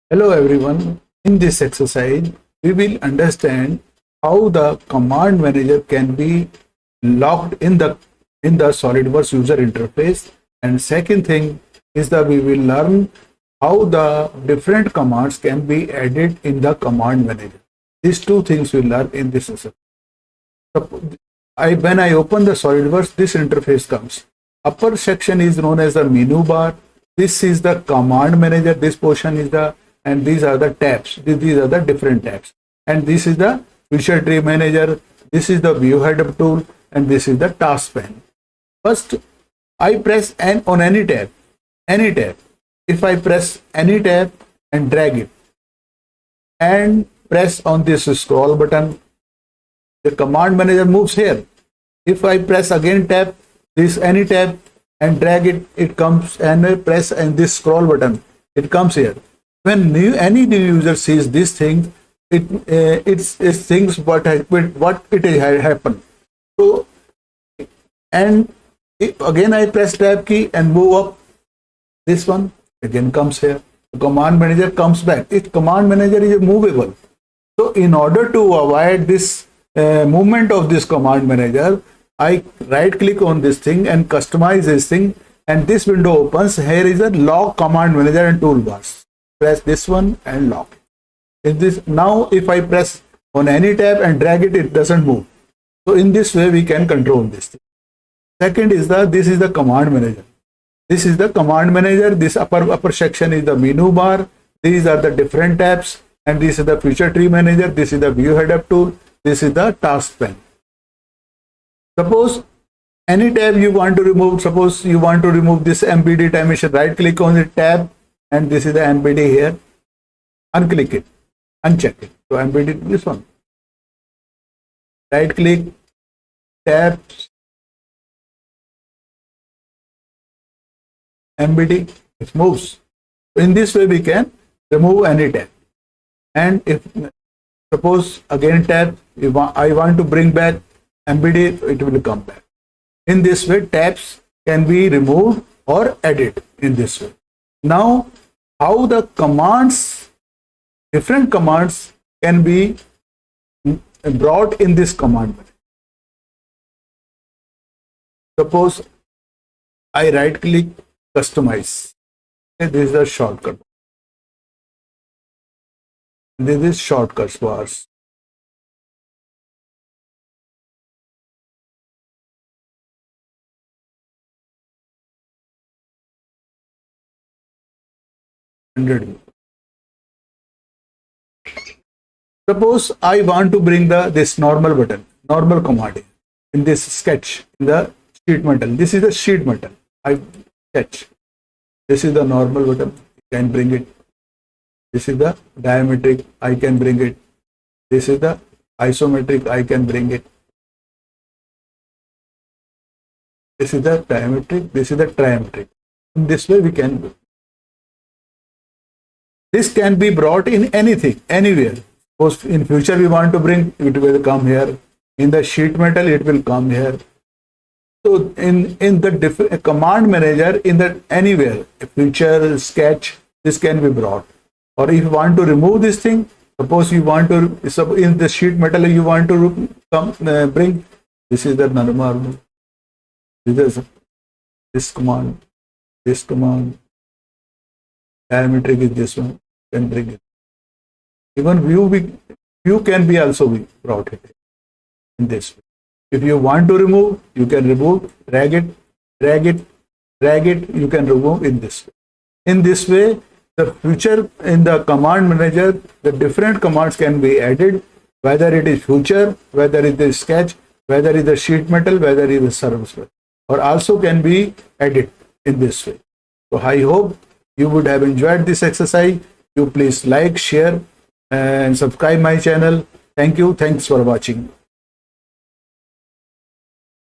Hello everyone. In this exercise, we will understand how the command manager can be logged in the SolidWorks user interface. And second thing is that we will learn how the different commands can be added in the command manager. These two things we learn in this exercise. When I open the SolidWorks, this interface comes. Upper section is known as the menu bar. This is the command manager. This portion is the, and these are the tabs. These are the different tabs. And this is the feature tree manager. This is the view head-up tool, and this is the task pane. First, I press N on any tab. If I press any tab and drag it and press on this scroll button, the command manager moves here. If I press again tab, this any tab and drag it, it comes, and press and this scroll button, it comes here. When any new user sees this thing, it thinks what it has happened. So, and again I press tab key and move up. This one again comes here. The command manager comes back. Its command manager is movable. So in order to avoid this movement of this command manager, I right click on this thing and customize this thing, and this window opens. Here is a log command manager and toolbars. Press this one and lock. Now if I press on any tab and drag it, it doesn't move. So in this way we can control this thing. Second is this is the command manager. This is the command manager. This upper section is the menu bar. These are the different tabs, and this is the feature tree manager. This is the view head-up tool. This is the task pane. Suppose any tab you want to remove. Suppose you want to remove this MBD time machine. Right click on the tab, and this is the MBD here. Unclick it, uncheck it. So MBD, this one. Right click, tabs, MBD, it moves. In this way we can remove any tab. And if suppose again tab, I want to bring back MBD, it will come back. In this way tabs can be removed or added in this way. Now how the commands, different commands can be brought in this command. Suppose I right click, customize. This is a shortcut. This is shortcuts bars. Suppose I want to bring this normal button, normal command in this sketch, in the sheet metal. This is the sheet metal. I sketch. This is the normal button. You can bring it. This is the diametric. I can bring it. This is the isometric. I can bring it. This is the diametric. This is the trimetric. In this way we can do. This can be brought in anything, anywhere. Suppose in future we want to bring, it will come here. In the sheet metal, it will come here. So in the command manager, in the anywhere, future, sketch, this can be brought. Or if you want to remove this thing, suppose you want to, in the sheet metal you want to bring, this is the normal. This is this command, diametric is this one, can bring it. Even view can be also be brought here in this way. If you want to remove, you can remove, drag it, you can remove in this way. In this way, the future in the command manager, the different commands can be added, whether it is future, whether it is sketch, whether it is sheet metal, whether it is service, or also can be added in this way. So I hope you would have enjoyed this exercise. You please like, share, and subscribe my channel. Thank you. Thanks for watching.